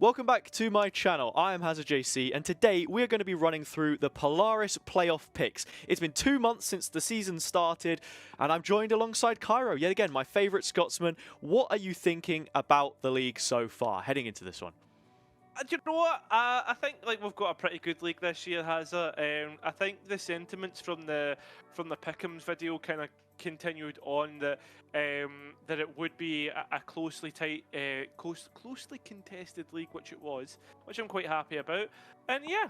Welcome back to my channel. I am HazzaJC, and today we're going to be running through the Polaris playoff picks. It's been 2 months since the season started, and I'm joined alongside Cairo, yet again, my favourite Scotsman. What are you thinking about the league so far, heading into this one? Do you know what? I think we've got a pretty good league this year, Hazza. I think the sentiments from the Pick'ems video kind of continued on that that it would be a closely contested league, which it was, which I'm quite happy about. And yeah,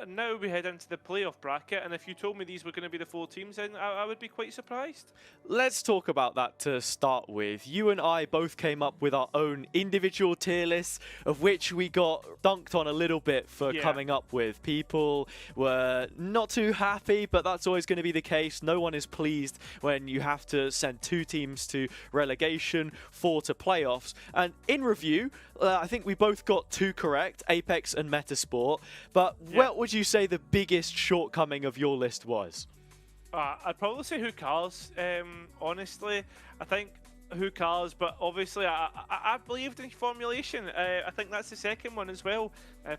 now we head into the playoff bracket, and if you told me these were going to be the 4 teams, then I would be quite surprised. Let's talk about that to start with. You and I both came up with our own individual tier lists, of which we got dunked on a little bit for coming up with. People were not too happy, but that's always going to be the case. No one is pleased when you have to send 2 teams to relegation, 4 to playoffs. And in review, I think we both got 2 correct, Apeks and Metizport. But what would you say the biggest shortcoming of your list was? I'd probably say Who Cares, honestly. I think Who Cares, but obviously I believed in formulation. I think that's the second one as well,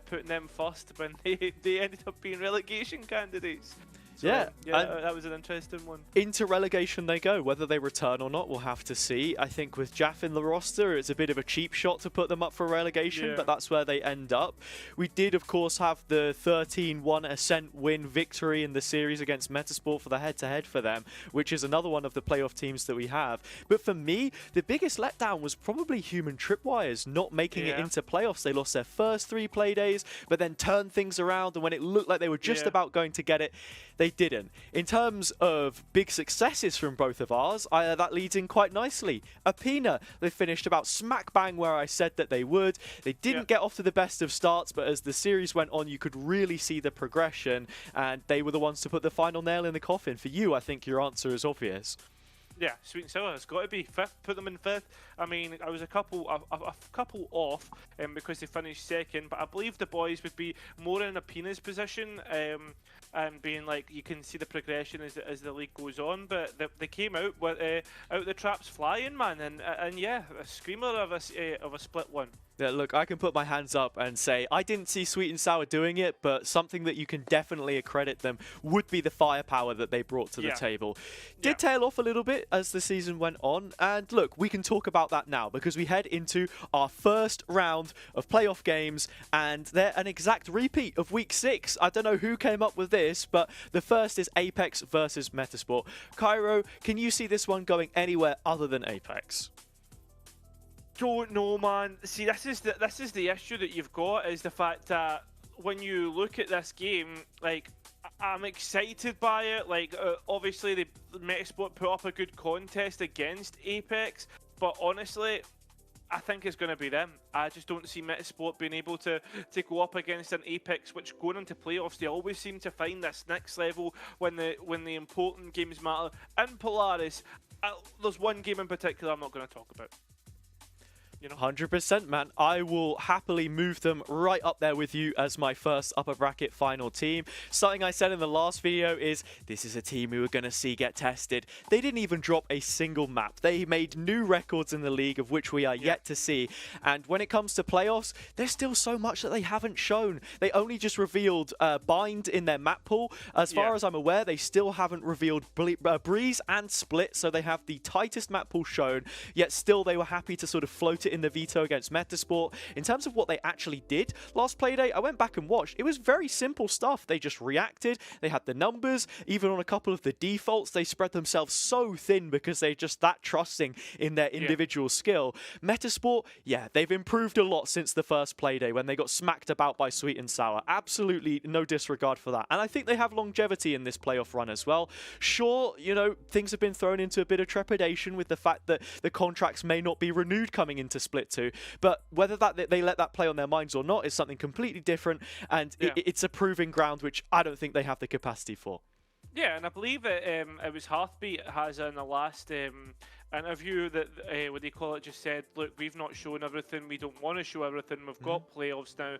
putting them first when they ended up being relegation candidates. So, yeah, that was an interesting one. Into relegation they go. Whether they return or not, we'll have to see. I think with Jaff in the roster, it's a bit of a cheap shot to put them up for relegation, but that's where they end up. We did, of course, have the 13-1 Ascent win victory in the series against Metizport for the head-to-head for them, which is another one of the playoff teams that we have. But for me, the biggest letdown was probably Human Tripwires not making it into playoffs. They lost their first 3 play days, but then turned things around, and when it looked like they were just about going to get it, they didn't. In terms of big successes from both of ours, that leads in quite nicely. Apena, they finished about smack bang where I said that they would. They didn't get off to the best of starts, but as the series went on, you could really see the progression, and they were the ones to put the final nail in the coffin. For you, I think your answer is obvious. Yeah, SweetNSour has got to be 5th. Put them in 5th. I mean, I was a couple off because they finished 2nd, but I believe the boys would be more in Apena's position and being like, you can see the progression as the league goes on. But they came out with out the traps flying, man, and yeah, a screamer of a split one. Yeah, look, I can put my hands up and say I didn't see SweetNSour doing it, but something that you can definitely accredit them would be the firepower that they brought to the table. Did tail off a little bit as the season went on, and look, we can talk about that now because we head into our first round of playoff games, and they're an exact repeat of Week 6. I don't know who came up with this, but the first is Apeks versus Metizport. Cairo, can you see this one going anywhere other than Apeks? Don't know, man. See, this is the issue that you've got, is the fact that when you look at this game, like, I'm excited by it. Like, obviously, the Metizport put up a good contest against Apeks, but honestly, I think it's going to be them. I just don't see Metizport being able to go up against an Apeks, which going into playoffs, they always seem to find this next level when the important games matter. And Polaris, there's one game in particular I'm not going to talk about. You know? 100%, man. I will happily move them right up there with you as my first upper bracket final team. Something I said in the last video is this is a team we were going to see get tested. They didn't even drop a single map. They made new records in the league of which we are yet to see. And when it comes to playoffs, there's still so much that they haven't shown. They only just revealed Bind in their map pool. As far as I'm aware, they still haven't revealed Breeze and Split, so they have the tightest map pool shown, yet still they were happy to sort of float it in the veto against Metizport. In terms of what they actually did last playday, I went back and watched. It was very simple stuff. They just reacted. They had the numbers. Even on a couple of the defaults, they spread themselves so thin because they're just that trusting in their individual skill. Metizport, yeah, they've improved a lot since the first playday when they got smacked about by SweetNSour. Absolutely no disregard for that. And I think they have longevity in this playoff run as well. Sure, you know, things have been thrown into a bit of trepidation with the fact that the contracts may not be renewed coming into Split 2, but whether they let that play on their minds or not is something completely different, and it's a proving ground which I don't think they have the capacity for. Yeah, and I believe it was Heartbeat Hazza in the last An interview that what they call it just said, look, we've not shown everything, we don't want to show everything, we've got playoffs now,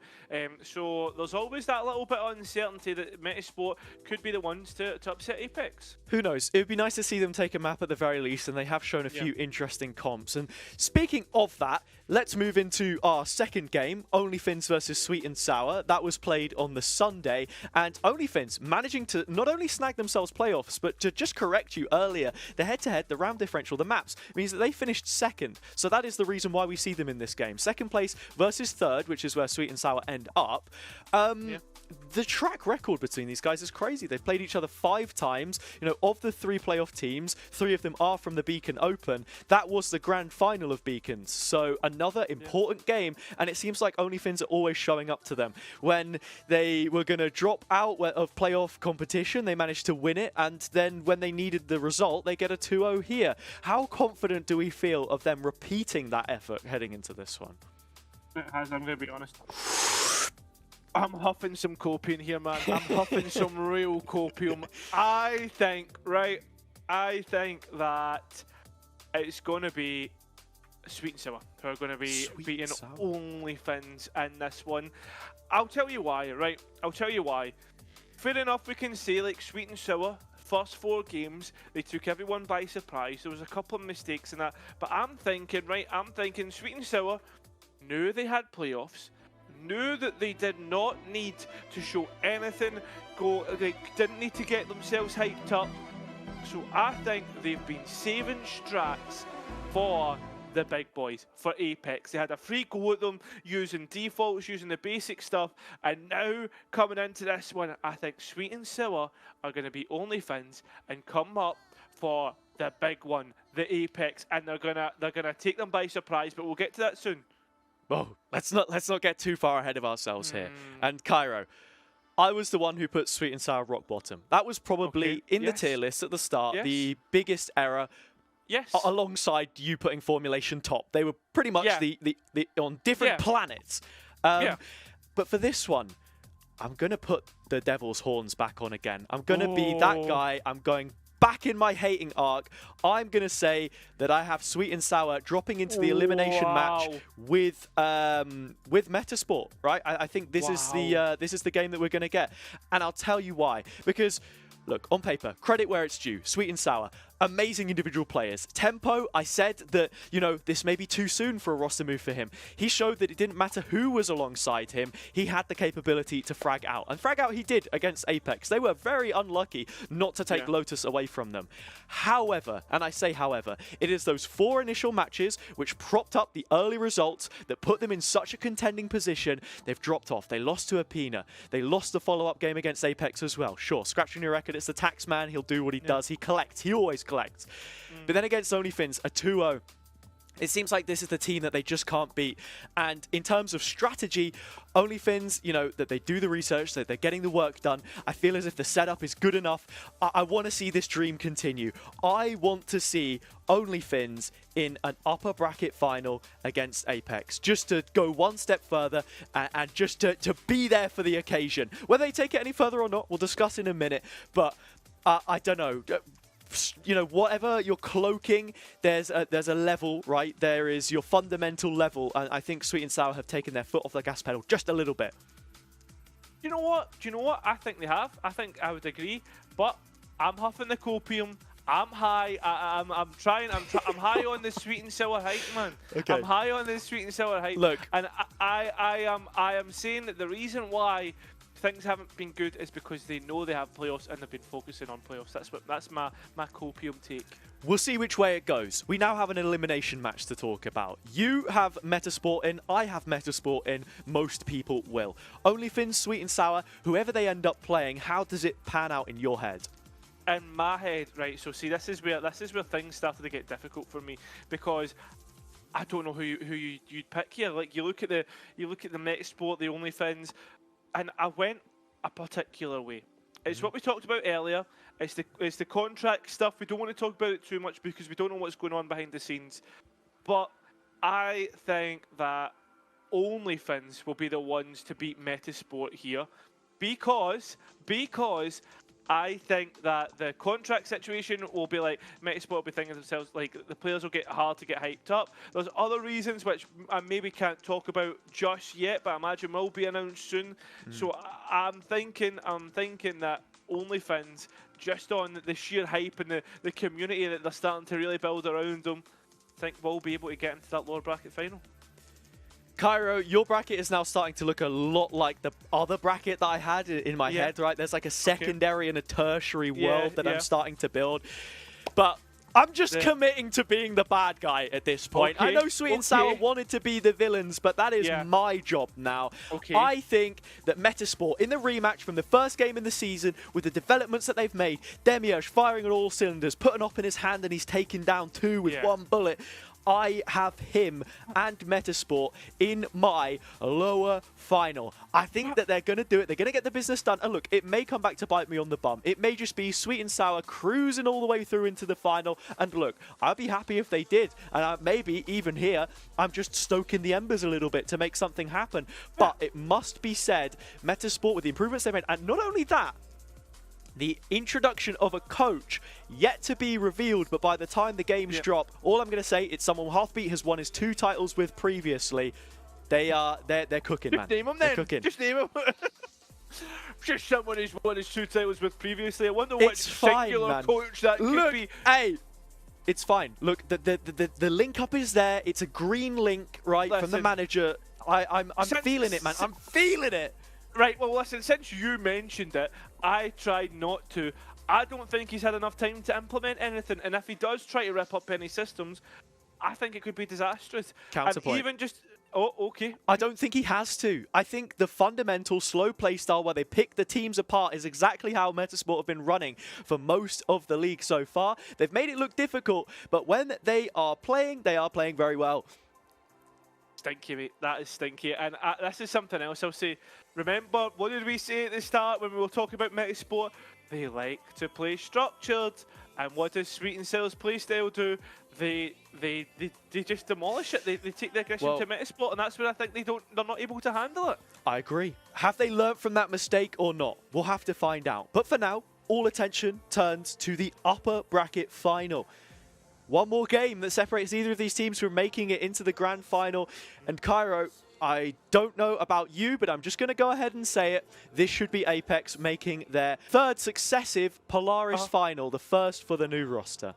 so there's always that little bit of uncertainty that Metizport could be the ones to upset Apeks. Who knows? It would be nice to see them take a map at the very least, and they have shown a few interesting comps. And speaking of that, let's move into our second game, OnlyFins versus SweetNSour. That was played on the Sunday, and OnlyFins managing to not only snag themselves playoffs, but to just correct you earlier, the head-to-head, the round differential, the maps, means that they finished second. So that is the reason why we see them in this game. Second place versus third, which is where SweetNSour end up. The track record between these guys is crazy. They've played each other 5 times. You know, of the 3 playoff teams, 3 of them are from the Beacon Open. That was the grand final of Beacons. So another important game, and it seems like OnlyFins are always showing up to them. When they were going to drop out of playoff competition, they managed to win it, and then when they needed the result, they get a 2-0 here. How confident do we feel of them repeating that effort heading into this one? I'm going to be honest. I'm huffing some copium here, man. I'm huffing some real copium. I think that it's going to be SweetNSour who are going to be beating OnlyFins in this one. I'll tell you why, right? I'll tell you why. Fair enough, we can say, like, SweetNSour, first 4 games, they took everyone by surprise. There was a couple of mistakes in that. But I'm thinking SweetNSour knew they had playoffs, knew that they did not need to show anything, they didn't need to get themselves hyped up. So I think they've been saving strats for the big boys, for Apeks. They had a free go at them using defaults, using the basic stuff, and now coming into this one, I think SweetNSour are going to be OnlyFins and come up for the big one, the Apeks, and they're gonna take them by surprise. But we'll get to that soon. Oh, let's not get too far ahead of ourselves here. And Cairo, I was the one who put SweetNSour rock bottom. That was probably in the tier list at the start, the biggest error. Yes. Alongside you putting Formulation top. They were pretty much the on different planets. But for this one, I'm going to put the devil's horns back on again. I'm going to be that guy. I'm going back in my hating arc. I'm going to say that I have SweetNSour dropping into the elimination match with Metizport, right? I think this is the game that we're going to get. And I'll tell you why. Because look, on paper, credit where it's due. SweetNSour, amazing individual players. Tempo, I said that, you know, this may be too soon for a roster move for him. He showed that it didn't matter who was alongside him. He had the capability to frag out. And frag out he did against Apeks. They were very unlucky not to take Lotus away from them. However, and I say however, it is those 4 initial matches which propped up the early results that put them in such a contending position. They've dropped off. They lost to Apina. They lost the follow-up game against Apeks as well. Sure, scratching your record, it's the tax man. He'll do what he does. He collects. He always collects. But then against OnlyFins, a 2-0. It seems like this is the team that they just can't beat. And in terms of strategy, OnlyFins, you know, that they do the research, that they're getting the work done. I feel as if the setup is good enough. I want to see this dream continue. I want to see OnlyFins in an upper bracket final against Apeks, just to go one step further and just to be there for the occasion. Whether they take it any further or not, we'll discuss in a minute. But I don't know. You know, whatever you're cloaking, there's a level, right? There is your fundamental level, and I think SweetNSour have taken their foot off the gas pedal just a little bit. You know what? Do you know what? I think they have. I think I would agree, but I'm huffing the copium. I'm high. I'm high on the SweetNSour hype, man. Okay. I'm high on the SweetNSour hype. Look, and I am saying that the reason why things haven't been good is because they know they have playoffs and they've been focusing on playoffs. That's my copium take. We'll see which way it goes. We now have an elimination match to talk about. You have Metizport in, I have Metizport in, most people will. OnlyFins, SweetNSour, whoever they end up playing, how does it pan out in your head? In my head, right, so see, this is where things started to get difficult for me, because I don't know who you'd pick here. Like, you look at the Metizport, the OnlyFins, and I went a particular way. It's what we talked about earlier. It's the contract stuff. We don't want to talk about it too much because we don't know what's going on behind the scenes. But I think that OnlyFins will be the ones to beat Metizport here, because I think that the contract situation will be like, Metizport will be thinking to themselves, like, the players will get hard to get hyped up. There's other reasons which I maybe can't talk about just yet, but I imagine will be announced soon. So I'm thinking that OnlyFins, just on the sheer hype and the community that they're starting to really build around them, I think we'll be able to get into that lower bracket final. Cairo, your bracket is now starting to look a lot like the other bracket that I had in my head, right? There's like a secondary and a tertiary world that I'm starting to build. But I'm just committing to being the bad guy at this point. I know SweetNSour wanted to be the villains, but that is my job now. I think that Metizport, in the rematch from the first game in the season, with the developments that they've made, Demiurge firing on all cylinders, putting up in his hand and he's taking down 2 with 1 bullet. I have him and Metizport in my lower final. I think that they're going to do it. They're going to get the business done. And look, it may come back to bite me on the bum. It may just be SweetNSour cruising all the way through into the final. And look, I'd be happy if they did. And maybe even here, I'm just stoking the embers a little bit to make something happen. But it must be said, Metizport, with the improvements they made, and not only that, the introduction of a coach yet to be revealed, but by the time the games drop, all I'm going to say, it's someone Halfbeat has won his 2 titles with previously. They're cooking, man. Just name them they're then. Cooking. Just name them. Just someone who's won his 2 titles with previously. I wonder what singular coach that could be. Hey, it's fine. Look, the link up is there. It's a green link, right, from the manager. I'm feeling it, man. I'm feeling it. Right, well, listen, since you mentioned it, I tried not to. I don't think he's had enough time to implement anything, and if he does try to rip up any systems, I think it could be disastrous. Counterpoint. And even just... Oh, okay. I don't think he has to. I think the fundamental slow play style where they pick the teams apart is exactly how Metizport have been running for most of the league so far. They've made it look difficult, but when they are playing very well. Stinky, mate. That is stinky. And this is something else I'll say. Remember, what did we say at the start when we were talking about Metizport? They like to play structured. And what does SweetNSour's playstyle do? They just demolish it. They take the aggression to Metizport, and that's where I think they're not able to handle it. I agree. Have they learnt from that mistake or not? We'll have to find out. But for now, all attention turns to the upper bracket final. One more game that separates either of these teams from making it into the grand final. And Cairo, I don't know about you, but I'm just going to go ahead and say it. This should be Apeks making their 3rd successive Polaris final, the first for the new roster.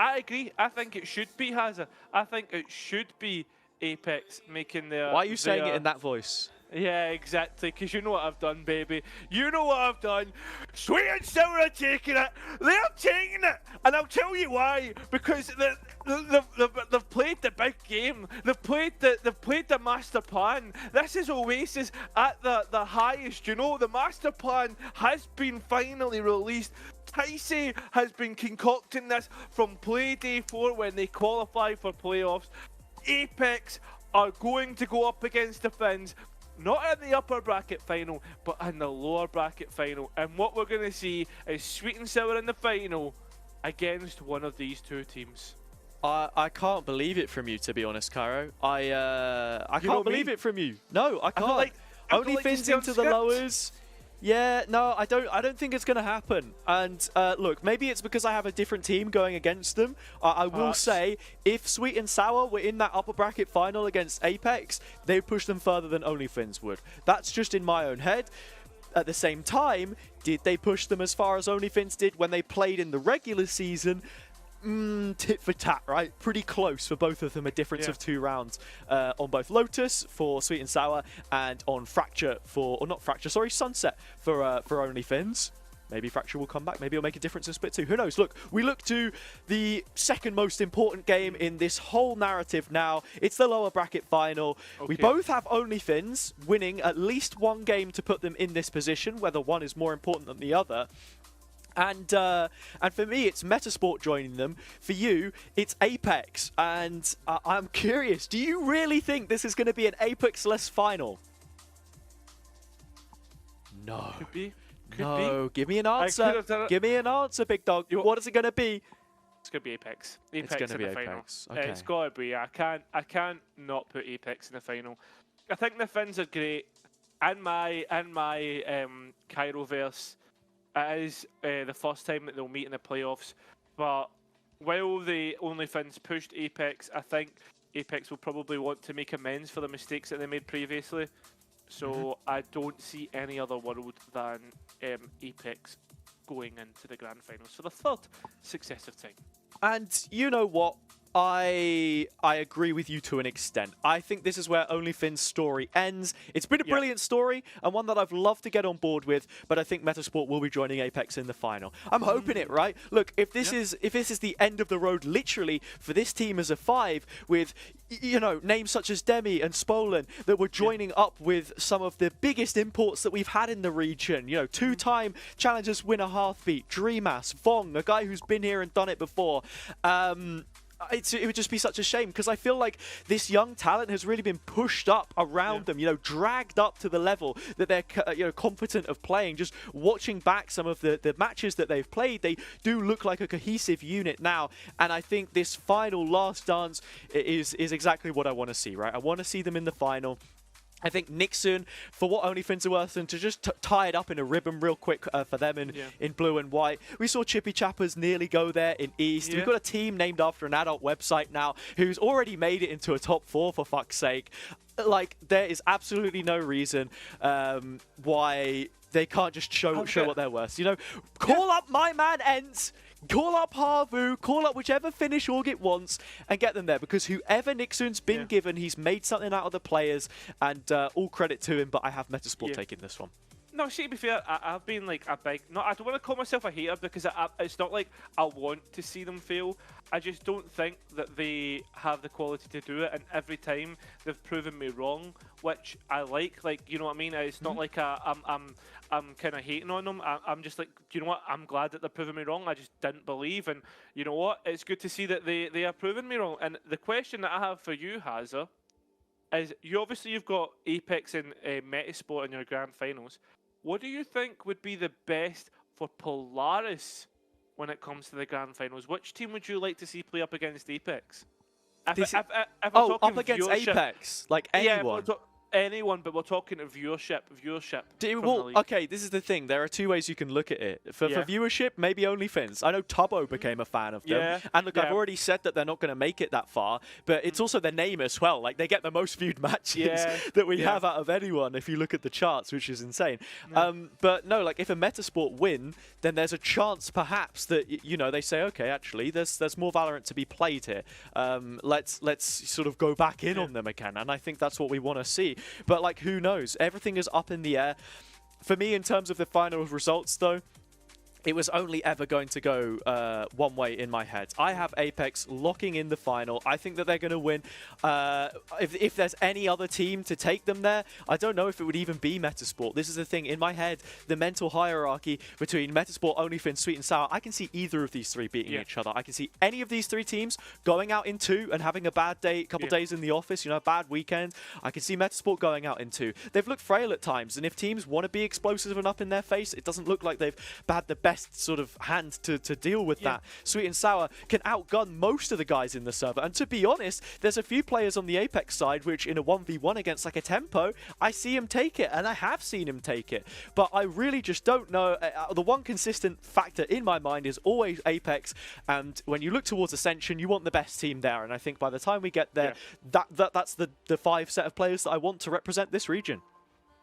I agree. I think it should be Hazza. I think it should be Apeks making their... Why are you saying it in that voice? Yeah, exactly, because you know what I've done, baby. You know what I've done. SweetNSour are taking it. They're taking it. And I'll tell you why. Because they've played the big game. They've played the master plan. This is Oasis at the highest. You know, the master plan has been finally released. Ticey has been concocting this from play day 4 when they qualify for playoffs. Apeks are going to go up against the Finns. Not in the upper bracket final, but in the lower bracket final. And what we're going to see is SweetNSour in the final against one of these 2 teams. I can't believe it from you, to be honest, Cairo. I can't believe it from you. No, I can't. OnlyFins into the lowers. Yeah, no, I don't think it's going to happen. And look, maybe it's because I have a different team going against them. I will say, if SweetNSour were in that upper bracket final against Apeks, they would push them further than OnlyFins would. That's just in my own head. At the same time, did they push them as far as OnlyFins did when they played in the regular season? Tit for tat, right? Pretty close for both of them, a difference of 2 rounds on both Lotus for SweetNSour and on Fracture for, or not Fracture, sorry, Sunset for OnlyFins. Maybe Fracture will come back. Maybe it'll make a difference in Split 2. Who knows? Look, we look to the second most important game in this whole narrative now. It's the lower bracket final. We both have OnlyFins winning at least 1 game to put them in this position, whether one is more important than the other. And for me, it's Metizport joining them. For you, it's Apeks. And I'm curious, do you really think this is going to be an Apeks-less final? No. Could be. No. Give me an answer. Give me an answer, big dog. What is it going to be? It's going to be Apeks. It's going to be Apeks. Okay. It's got to be. I can't not put Apeks in the final. I think the Finns are great. In my Cairoverse, It is the first time that they'll meet in the playoffs. But while the OnlyFins pushed Apeks, I think Apeks will probably want to make amends for the mistakes that they made previously. So I don't see any other world than Apeks going into the grand finals for the third successive time. And you know what? I agree with you to an extent. I think this is where OnlyFins' story ends. It's been a brilliant story and one that I've loved to get on board with, but I think Metizport will be joining Apeks in the final. I'm hoping it, right? Look, if this is the end of the road literally for this team as a 5 with, you know, names such as Demi and Spolen that were joining up with some of the biggest imports that we've had in the region, you know, 2-time Challengers winner Hearthbeat, Dreamass, Vong, a guy who's been here and done it before. It would just be such a shame because I feel like this young talent has really been pushed up around them, you know, dragged up to the level that they're, you know, competent of playing. Just watching back some of the matches that they've played, they do look like a cohesive unit now. And I think this final last dance is exactly what I want to see, right? I want to see them in the final. I think Nixon, for what OnlyFins are worth, and to just tie it up in a ribbon real quick for them in blue and white. We saw Chippy Chappers nearly go there in East. We've got a team named after an adult website now who's already made it into a top 4, for fuck's sake. Like, there is absolutely no reason why they can't just show what they're worth. You know, call up my man Ents. Call up Harvu, call up whichever Finnish org it wants, and get them there. Because whoever Nixon's been given, he's made something out of the players, and all credit to him. But I have Metizport taking this one. No, see, to be fair, I've been like a big... No, I don't want to call myself a hater because it's not like I want to see them fail. I just don't think that they have the quality to do it, and every time they've proven me wrong, which I like, you know what I mean? It's not like I'm kind of hating on them. I'm just like, you know what? I'm glad that they're proving me wrong. I just didn't believe, and you know what? It's good to see that they are proving me wrong. And the question that I have for you, Hazza, is you've got Apeks and Metizport in your grand finals. What do you think would be the best for Polaris when it comes to the grand finals? Which team would you like to see play up against Apeks? If up against Apeks, like anyone. Yeah, anyone, but we're talking of viewership. Well, okay, this is the thing. There are two ways you can look at it. For viewership, maybe OnlyFins. I know Tubbo became a fan of them. And look, I've already said that they're not going to make it that far, but it's also their name as well. Like, they get the most viewed matches that we have out of anyone if you look at the charts, which is insane. But no, like, if a Metizport win, then there's a chance perhaps that, you know, they say, okay, actually, there's more Valorant to be played here. Let's sort of go back in on them again. And I think that's what we want to see. But, like, who knows? Everything is up in the air. For me, in terms of the final results, though, it was only ever going to go one way in my head. I have Apeks locking in the final. I think that they're going to win. If there's any other team to take them there, I don't know if it would even be Metizport. This is the thing. In my head, the mental hierarchy between Metizport, OnlyFins, SweetNSour, I can see either of these three beating each other. I can see any of these three teams going out in 2 and having a bad day, a couple days in the office, you know, a bad weekend. I can see Metizport going out in 2. They've looked frail at times, and if teams want to be explosive and up in their face, it doesn't look like they've had the best sort of hand to deal with that. SweetNSour can outgun most of the guys in the server, and to be honest, there's a few players on the Apeks side which in a 1v1 against like a Tempo, I see him take it, and I have seen him take it, but I really just don't know. The one consistent factor in my mind is always Apeks, and when you look towards Ascension, you want the best team there, and I think by the time we get there, that's the 5 set of players that I want to represent this region.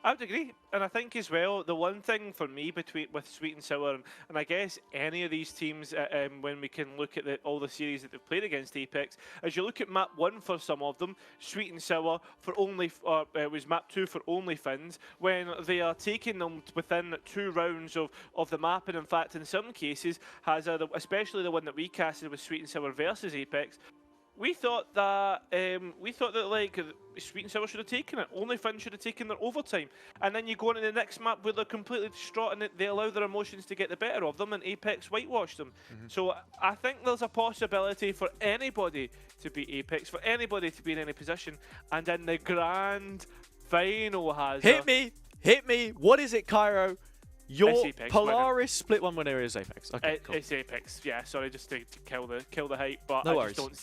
I would agree, and I think as well, the one thing for me with SweetNSour, and I guess any of these teams, when we can look at all the series that they've played against Apeks, as you look at map 1 for some of them, SweetNSour was map 2 for OnlyFins, when they are taking them within 2 rounds of the map, and in fact, in some cases, especially the one that we casted with SweetNSour versus Apeks, we thought that like SweetNSour should have taken it. OnlyFins should have taken their overtime. And then you go into the next map where they're completely distraught and they allow their emotions to get the better of them, and Apeks whitewashed them. So I think there's a possibility for anybody to beat Apeks, for anybody to be in any position. And then the grand final has Hit me! What is it, Cairo? Your It's Apeks, Polaris split one winner is Apeks. Okay, cool. It's Apeks. Yeah, sorry, just to kill the hype, but No I worries. just don't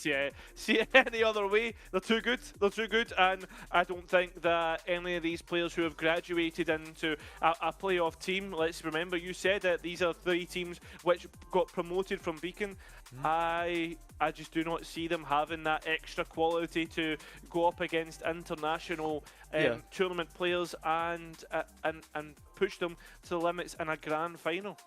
see it any other way. They're too good. They're too good, and I don't think that any of these players who have graduated into a playoff team. Let's remember, you said that these are 3 teams which got promoted from Beacon. I just do not see them having that extra quality to go up against international tournament players and push them to the limits in a grand final.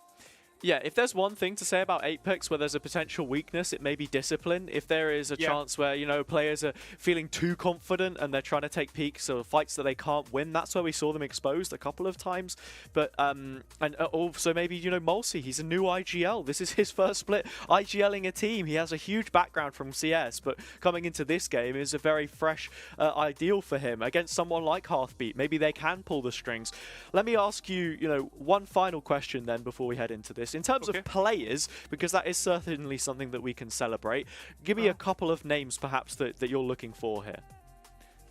Yeah, if there's one thing to say about Apeks where there's a potential weakness, it may be discipline. If there is a chance where, you know, players are feeling too confident and they're trying to take peaks or fights that they can't win, that's where we saw them exposed a couple of times. But, and also maybe, you know, Mulsey, he's a new IGL. This is his first split IGLing a team. He has a huge background from CS, but coming into this game is a very fresh ideal for him against someone like Hearthbeat. Maybe they can pull the strings. Let me ask you, you know, one final question then before we head into this. In terms of players, because that is certainly something that we can celebrate, give me a couple of names perhaps that you're looking for here.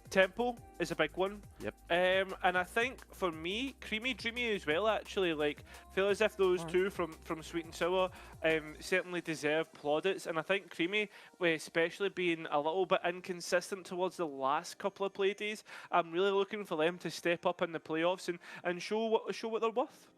Tempo is a big one. Yep. And I think for me, Creamy Dreamy as well, actually. Like, feel as if those two from SweetNSour certainly deserve plaudits. And I think Creamy, especially being a little bit inconsistent towards the last couple of play days, I'm really looking for them to step up in the playoffs and show what they're worth.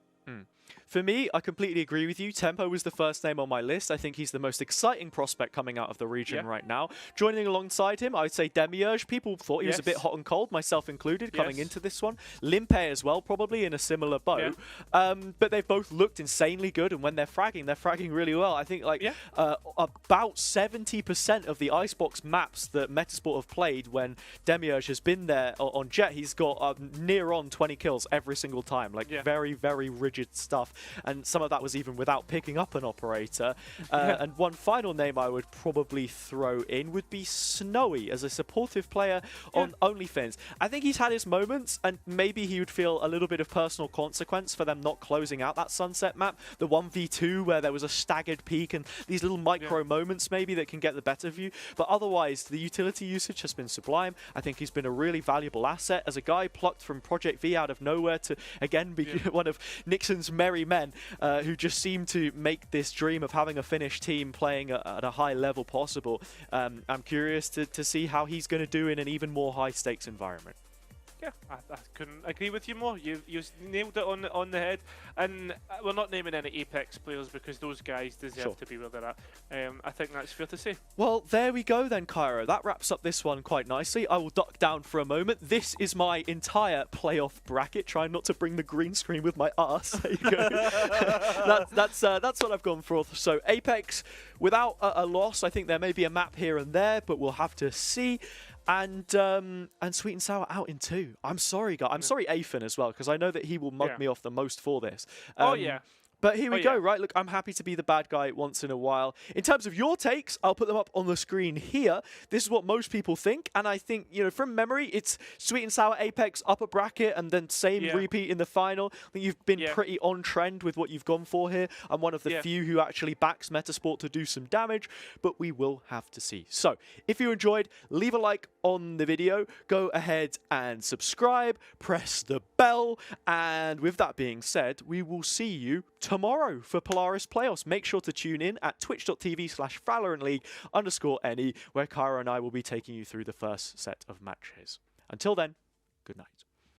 For me, I completely agree with you. Tempo was the first name on my list. I think he's the most exciting prospect coming out of the region right now. Joining alongside him, I would say Demiurge. People thought he was a bit hot and cold, myself included, coming into this one. Limpe as well, probably in a similar boat. But they've both looked insanely good, and when they're fragging really well. I think like about 70% of the Icebox maps that Metizport have played when Demiurge has been there on Jet, he's got near on 20 kills every single time. Like very, very rigid stuff. And some of that was even without picking up an operator. And one final name I would probably throw in would be Snowy as a supportive player on OnlyFins. I think he's had his moments, and maybe he would feel a little bit of personal consequence for them not closing out that Sunset map. The 1v2 where there was a staggered peak and these little micro moments maybe that can get the better of you. But otherwise, the utility usage has been sublime. I think he's been a really valuable asset as a guy plucked from Project V out of nowhere to, again, be one of Nixon's merry men who just seem to make this dream of having a Finnish team playing at a high level possible. I'm curious to see how he's going to do in an even more high stakes environment. Yeah, I couldn't agree with you more. You nailed it on the head. And we're not naming any Apeks players because those guys deserve to be where they're at. I think that's fair to say. Well, there we go then, Cairo. That wraps up this one quite nicely. I will duck down for a moment. This is my entire playoff bracket. Trying not to bring the green screen with my arse. There you go. That's what I've gone for. So Apeks, without a loss, I think there may be a map here and there, but we'll have to see. And SweetNSour out in 2. I'm sorry, guys. I'm sorry, Afen as well, because I know that he will mug me off the most for this. But here we go, right? Look, I'm happy to be the bad guy once in a while. In terms of your takes, I'll put them up on the screen here. This is what most people think, and I think, you know, from memory, it's SweetNSour, Apeks, upper bracket, and then same repeat in the final. I think you've been pretty on trend with what you've gone for here. I'm one of the few who actually backs Metizport to do some damage, but we will have to see. So, if you enjoyed, leave a like on the video, go ahead and subscribe, press the bell, and with that being said, we will see you tomorrow for Polaris Playoffs. Make sure to tune in at twitch.tv/ValorantLeague_NE, where Cairo and I will be taking you through the first set of matches. Until then, good night.